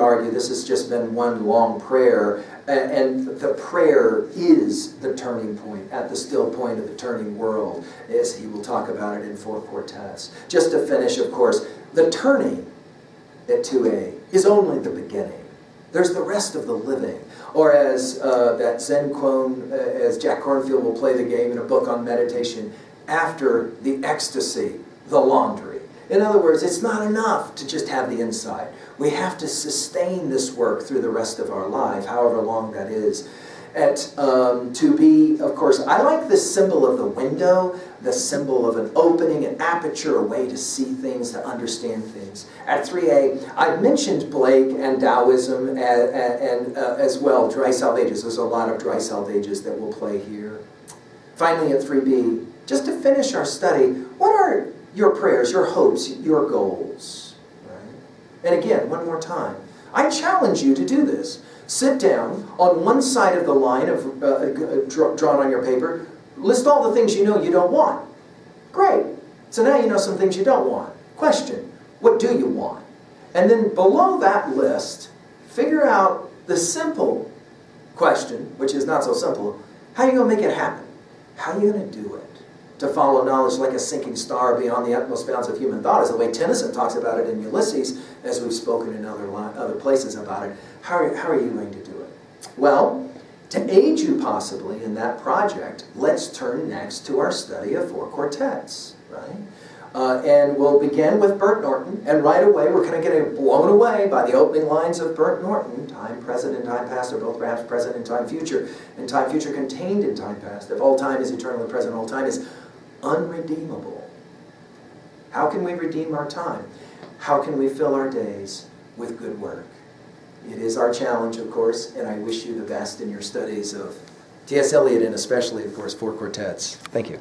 argue this has just been one long prayer, and the prayer is the turning point, at the still point of the turning world, as he will talk about it in 4 quartets. Just to finish, of course, the turning at 2a is only the beginning. There's the rest of the living. Or as that Zen quote, as Jack Kornfield will play the game in a book on meditation, after the ecstasy, the laundry. In other words, it's not enough to just have the insight. We have to sustain this work through the rest of our life, however long that is. To be, of course, I like this symbol of the window, the symbol of an opening, an aperture, a way to see things, to understand things. At 3a, I mentioned Blake and Taoism and as well, dry salvages. There's a lot of dry salvages that we'll play here. Finally, at 3b, just to finish our study, what are your prayers, your hopes, your goals? Right? And again, one more time, I challenge you to do this. Sit down on one side of the line of drawn on your paper. List all the things you know you don't want. Great. So now you know some things you don't want. Question, what do you want? And then below that list, figure out the simple question, which is not so simple. How are you going to make it happen? How are you going to do it? To follow knowledge like a sinking star beyond the utmost bounds of human thought is the way Tennyson talks about it in Ulysses, as we've spoken in other places about it. How are you going to do it? Well, to aid you possibly in that project, let's turn next to our study of 4 quartets, right? And we'll begin with Bert Norton, and right away we're kind of getting blown away by the opening lines of Bert Norton. Time present and time past are both perhaps present in time future, and time future contained in time past. If all time is eternally present, all time is unredeemable. How can we redeem our time? How can we fill our days with good work? It is our challenge, of course, and I wish you the best in your studies of T.S. Eliot and especially, of course, 4 quartets. Thank you.